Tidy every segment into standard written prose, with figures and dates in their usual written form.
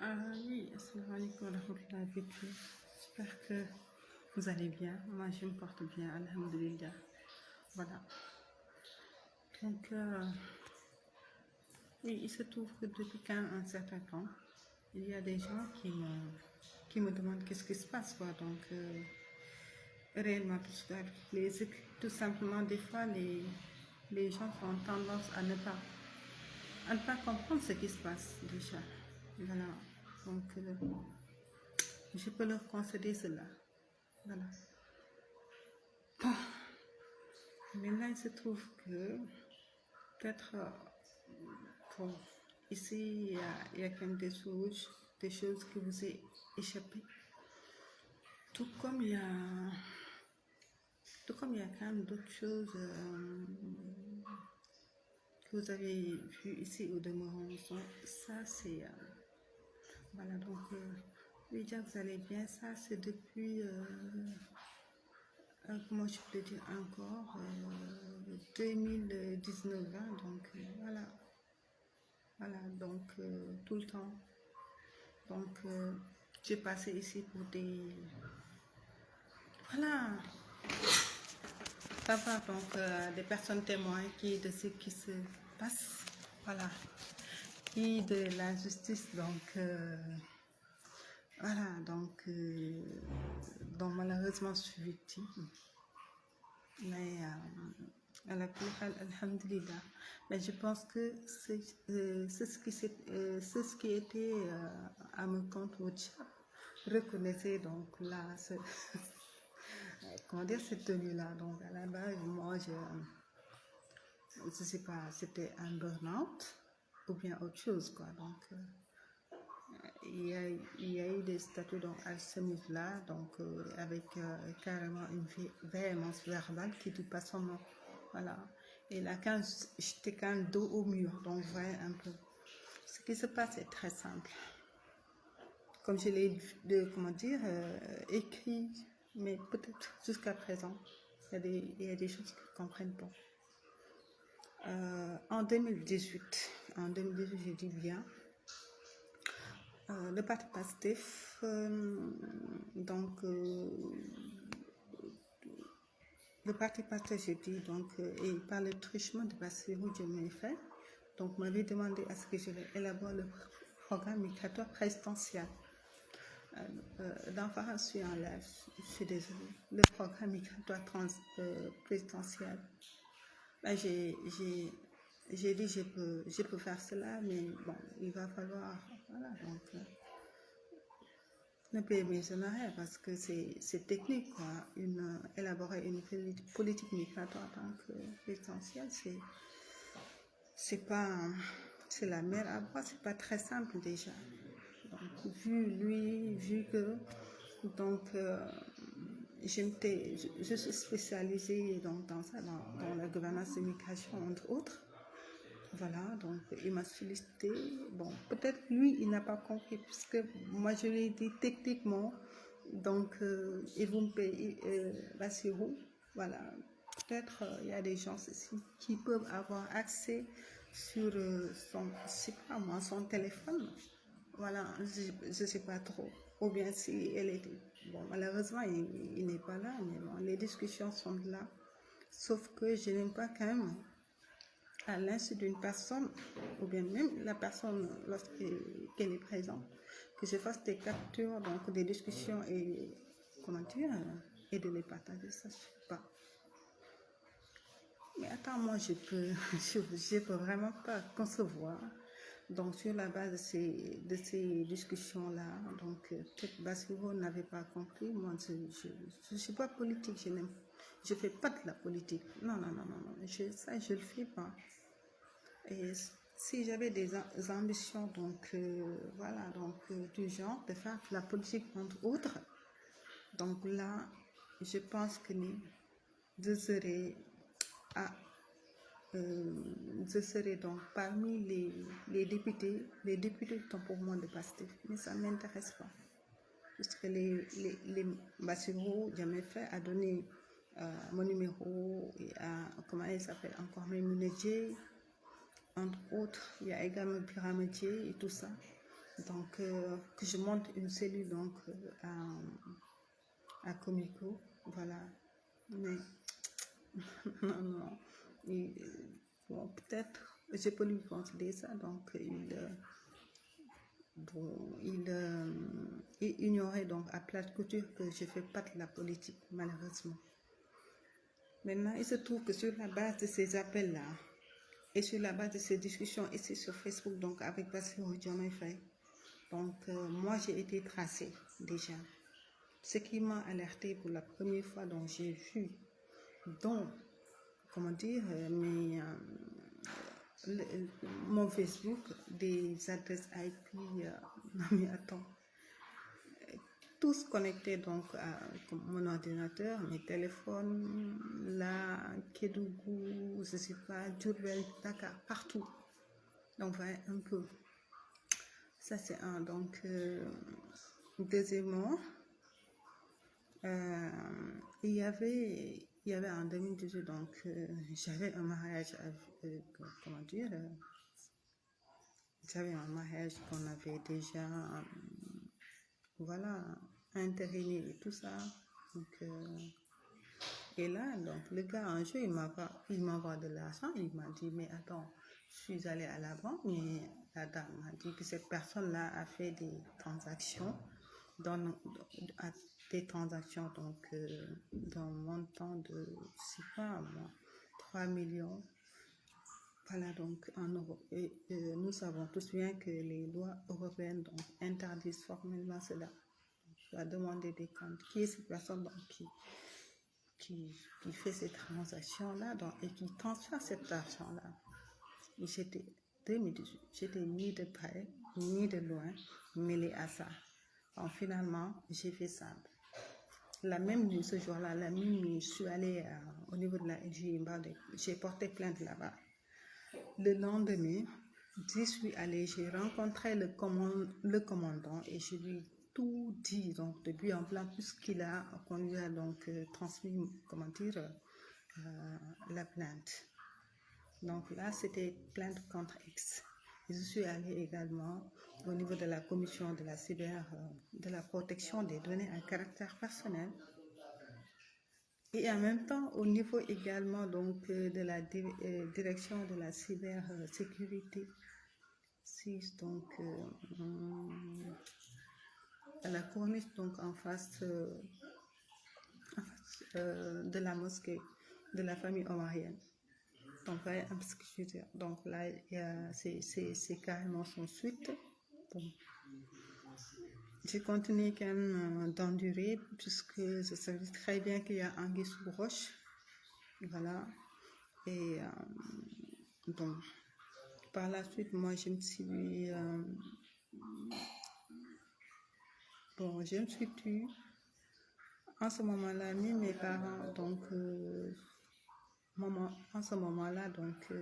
Oui, assalamu alaikum wa rahmatullahi wa barakatuh. J'espère que vous allez bien. Moi, je me porte bien, alhamdulillah. Voilà. Donc, oui, il se trouve que depuis quand un certain temps, il y a des gens qui me demandent qu'est-ce qui se passe, quoi. Donc, réellement, tout simplement, des fois, les gens ont tendance à ne pas comprendre ce qui se passe déjà. Voilà. Donc, je peux leur concéder cela. Voilà. Maintenant, il se trouve que peut-être, bon, ici, il y a quand même des choses qui vous est échappé. Tout comme il y a, tout comme il y a quand même d'autres choses que vous avez vues ici au demeurant. Ça, c'est, voilà, donc, oui, déjà vous allez bien. Ça, c'est depuis, comment je peux dire encore, 2019, hein, donc, voilà. Voilà, donc tout le temps. Donc j'ai passé ici pour Voilà, savoir donc des personnes témoins de ce qui se passe. Voilà, qui de la justice. Donc voilà, donc malheureusement je suis victime. Mais alhamdulillah. Mais je pense que c'est ce qui était à mon compte WhatsApp. Reconnaissez donc là, comment dire, cette tenue-là. Donc à la base, moi, je sais pas, c'était un burn-out ou bien autre chose, quoi. Donc il y a eu des statuts donc, à ce niveau-là, donc avec carrément une véhémence verbale qui dépasse son nom. Voilà. Et là, quand j'étais quand même dos au mur, donc vous voyez un peu. Ce qui se passe est très simple. Comme je l'ai écrit, mais peut-être jusqu'à présent, il y a des choses qu'ils ne comprennent pas. En 2018, je dis bien, le parti PASTEF, donc le parti PASTEF, je dis, donc, et par le truchement de Bassirou Diomaye Faye, donc m'avait demandé à ce que je élabore le programme migratoire présidentiel. D'enfant, je suis en live, je suis désolée. Le programme migratoire présidentiel. Ben, j'ai dit je peux faire cela, mais bon, il va falloir, voilà, donc ne payer mes honoraires parce que c'est technique, quoi. Élaborer une politique migratoire en tant que présidentielle, c'est la mer à boire, c'est pas très simple déjà. Donc, vu que, donc, je suis spécialisée donc, dans ça, dans la gouvernance de migration, entre autres. Voilà, donc il m'a sollicité. Bon, peut-être lui, il n'a pas compris, puisque moi, je lui ai dit techniquement, donc, et vous me payez Bassirou. Voilà, peut-être il y a des gens ici qui peuvent avoir accès sur son téléphone. Voilà, je ne sais pas trop. Ou bien si elle était... Bon, malheureusement, il n'est pas là, mais bon, les discussions sont là. Sauf que je n'aime pas quand même, à l'insu d'une personne, ou bien même la personne lorsqu'elle est présente, que je fasse des captures, donc des discussions et, comment dire, et de les partager, ça je ne sais pas. Mais attends, moi je peux vraiment pas concevoir. Donc sur la base de ces discussions-là, donc peut-être Bassirou n'avait pas compris. Moi je suis pas politique, je fais pas de la politique. Non, ça je le fais pas. Et si j'avais des ambitions, donc voilà, donc du genre de faire de la politique entre autres, donc là, je pense que je serais donc parmi les députés sont pour moi de PASTEF, mais ça ne m'intéresse pas. Parce que les Bassirou Diomaye Faye a donné mon numéro et comment elle s'appelle encore, Maïmouna Dièye, entre autres, il y a également Birama Dièye et tout ça. Donc, que je monte une cellule donc, à Comico, voilà. Mais non, non. Bon, peut-être, je peux lui conseiller ça, donc il ignorait donc à plate couture que je ne fais pas de la politique, malheureusement. Maintenant, il se trouve que sur la base de ces appels-là, et sur la base de ces discussions ici sur Facebook, donc avec Bassirou Diomaye Faye, donc moi j'ai été tracée déjà. Ce qui m'a alerté pour la première fois, donc j'ai vu, donc, comment dire, mon Facebook, des adresses IP, non mais attends, tous connectés donc à mon ordinateur, mes téléphones, là, Kédougou, je ne sais pas, Diourbel, Dakar, partout. Donc, voilà un peu. Ça, c'est un. Donc, deuxièmement, il y avait en 2018, donc, j'avais un mariage, comment dire, j'avais un mariage qu'on avait déjà, voilà, intériné et tout ça. Donc, et là, donc, le gars, un jour, il m'envoie de l'argent. Il m'a dit, mais attends, je suis allée à la banque, mais la dame m'a dit que cette personne-là a fait des transactions, donc, d'un montant de, je sais pas, moi, 3 millions. Voilà, donc, en euros. Et nous savons tous bien que les lois européennes donc, interdisent formellement cela. Donc, tu as demandé des comptes. Qui est cette personne donc, qui fait ces transactions-là et qui transfère cet argent-là? Et j'étais 2018, j'étais ni de près, ni de loin mêlée à ça. Donc finalement, j'ai fait simple. La même nuit, ce jour-là, la même nuit, je suis allée au niveau de la LGIMBA, j'ai porté plainte là-bas. Le lendemain, j'y suis allée, j'ai rencontré le commandant et je lui ai tout dit, donc depuis en plan, qu'on lui a donc transmis, comment dire, la plainte. Donc là, c'était plainte contre X. Et je suis allée également au niveau de la commission de la de la protection des données à caractère personnel. Et en même temps, au niveau également donc, de la direction de la cybersécurité, donc à la corniche, donc en face de la mosquée de la famille omarienne. Donc, voilà un peu ce que je veux dire. Donc là, c'est carrément son suite. Bon. J'ai continué quand même d'endurer puisque je savais très bien qu'il y a anguille sous roche. Voilà. Et bon, par la suite, moi, je me suis tue. En ce moment-là, ni mes parents, donc, en ce moment-là, donc,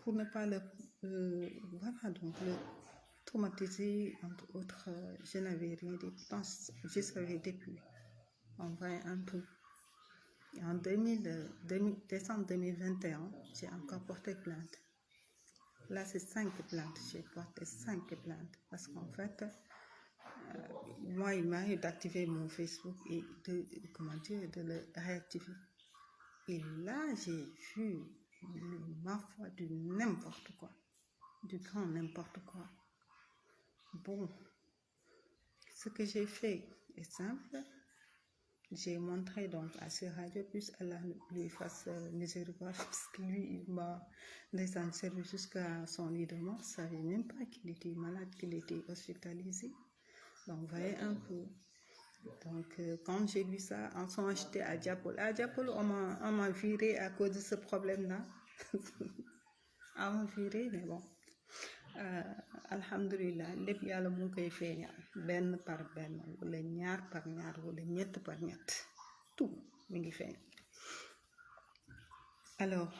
pour ne pas le traumatiser, entre autres, je n'avais rien dit. Pourtant, je savais depuis. On voit un peu. En décembre 2021, j'ai encore porté plainte. Là, c'est 5 plaintes. J'ai porté 5 plaintes. Parce qu'en fait, moi, il m'arrive d'activer mon Facebook et de le réactiver. Et là, j'ai vu, ma foi, du n'importe quoi. Du grand n'importe quoi. Bon, ce que j'ai fait est simple. J'ai montré donc à ce radio, plus Allah lui fasse miséricorde, parce que lui, il m'a laissé servi jusqu'à son lit de mort. Je ne savais même pas qu'il était malade, qu'il était hospitalisé. Donc, vous voyez un peu. Donc, quand j'ai vu ça, ensuite j'étais à Diapol. À Diapol, on m'a viré à cause de ce problème-là. On m'a viré, mais bon. Alhamdulillah, lépp yàlla mu ngi koy feeñal benn par benn wala ñaar par ñaar wala ñett par ñett tout mi ngi feeñ. Alors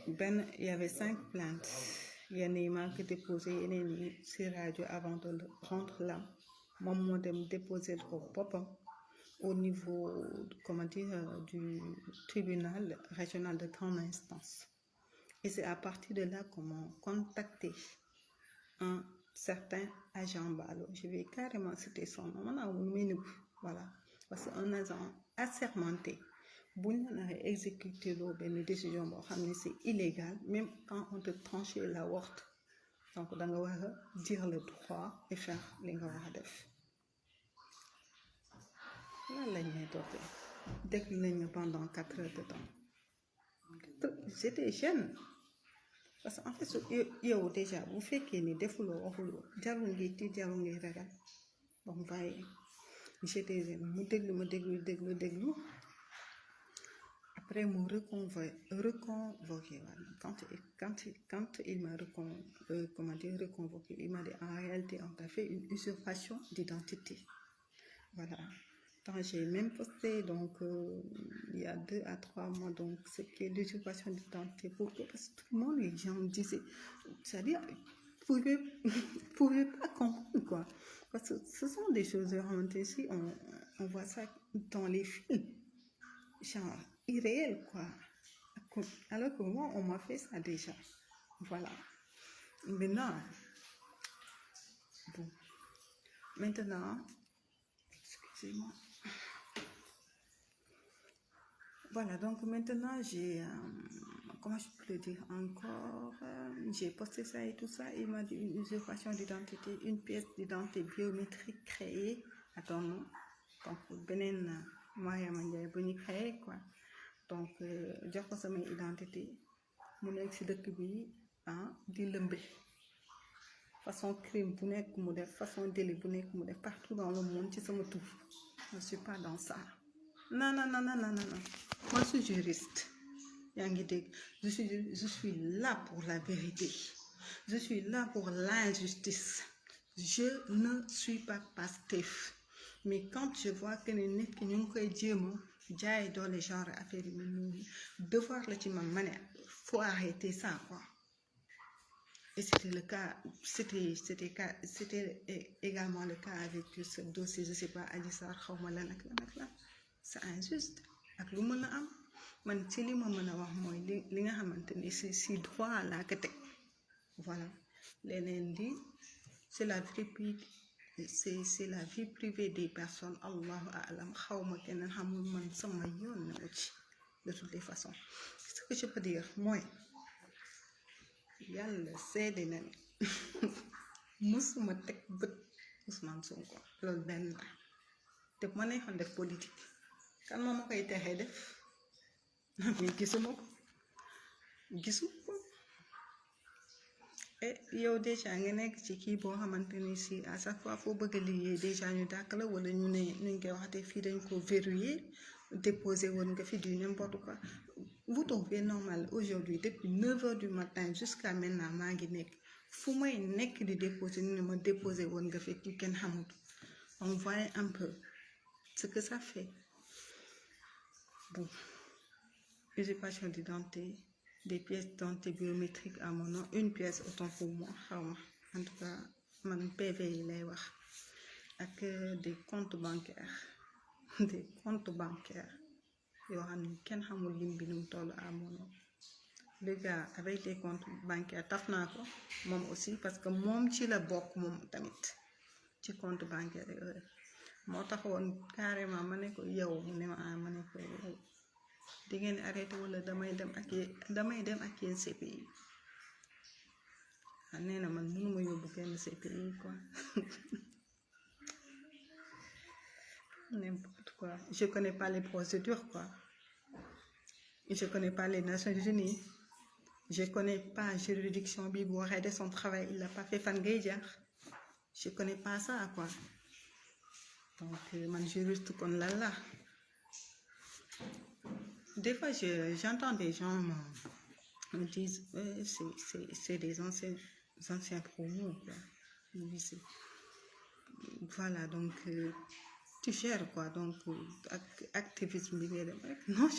il y avait 5 plaintes. yenn yi maa ngi ko déposé yeneen yi si rajo avant de rendre là moom moo dem déposé ko boppam au niveau, comment dire, du tribunal régional de grande instance. Et c'est à partir de là qu'on m'a contacté un certain agent Balo. Je vais carrément citer son nom. Voilà. Parce qu'un agent assermenté, si on a exécuté une décision, c'est illégal, même quand on te tranche la worte. Donc, on doit dire le droit et faire ce qu'on doit faire. Là, la nuit topé. Dès que nous pendant 4 heures de temps. J'étais jeune. Parce qu'en fait, il y a déjà, vous faites qu'il y ait des foules, donc, j'étais jeune. Après, me reconvoqué. Quand il m'a reconvoqué, il m'a dit en réalité, on t'a fait une usurpation d'identité. Voilà. Donc, j'ai même posté, donc, il y a 2 à 3 mois, donc, ce qui est l'usurpation d'identité. Pourquoi? Parce que tout le monde, les gens disaient, c'est-à-dire, vous ne pouvez pas comprendre, quoi. Parce que ce sont des choses vraiment ici, on voit ça dans les films, genre irréel, quoi. Alors que moi, on m'a fait ça déjà. Voilà. Maintenant, bon. Maintenant, excusez-moi. Voilà, donc maintenant, j'ai, comment je peux le dire encore, j'ai posté ça et tout ça, il m'a dit une usurpation d'identité, une pièce d'identité biométrique créée à ton nom. Donc, Benen Mariama Ndiaye bu ñu créé, quoi. Donc, jox ko sama identité, mu nekk ci dëkk bi di lëmbe. Façon crime bu nekk mu def, façon délit bu nekk mu def, partout dans le monde ci sama tur. Je ne suis pas dans ça. Non. Moi, je suis juriste. Je suis là pour la vérité. Je suis là pour l'injustice. Je ne suis pas Pastef. Mais quand je vois que les nègres qui n'ont pas dit jaay dans les genres affaires devoir le ci man mané faut arrêter ça, quoi. Et c'était le cas, c'était également le cas avec ce dossier, je sais pas, Adji Sarr xawma lan ak lan. C'est injuste. Ak lu mëna am man ci li ma mëna wax moy li nga xamanteni si droit la ka tek. Voilà. Leneen li c'est la vie privée des personnes. Allahu a'lam, xawma keneen xamul, man sama yoon na ci de toutes les façons. Ce que je peux dire moi, yàlla seede na ne musuma teg bët Ousmane Sonko, loolu benn la. te bu ma neexoon def politique kan moo ma koy texee def mais gisuma ko et yow déjà nga nekk ci kii boo xamante ni si à chaque fois foo bëgg a liggéey déjà ñu dàkk la wala ñu ne nuñ koy waxatee fii dañ ko verrouiller déposer woon nga fi du n'importe quoi. Vous trouvez normal aujourd'hui depuis 9h du matin jusqu'à maintenant maa ngi nekk fu may nekk di déposer ñu ne ma déposer woon nga fi kenn xamut. On voit un peu ce que ça fait. Bon, usurpation d'identité, des pièces d'identité biométriques à mon nom, une pièce autant pour moi, en tout cas, mon PV il est wax, ak des comptes bancaires, yoo xam ne kenn xamul lim bi nu mu toll à mon nom. Le gars avec les comptes bancaires taf naa ko moom aussi parce que moom ci la bokk moom tamit ci compte bancaire yooyu moo taxoon carrément ma ne ko yow mu ne ma ne ko yow di ngeen arrêté wala damay dem ak yéen CPI. nee na man mënuma yóbbu kenn CPI, quoi. N'importe quoi. Je connais pas les procédures, quoi. Je connais pas les Nations Unies. Je connais pas juridiction bi bu waxee de son travail, il l'a pas fait fan ngay jaar. Je connais pas ça, quoi. Donc man juriste kon lan la. Des fois j'entends des gens me disent c'est des anciens promos, quoi. Voilà, donc tu gères, quoi. Donc activisme bi ngay dem rek non.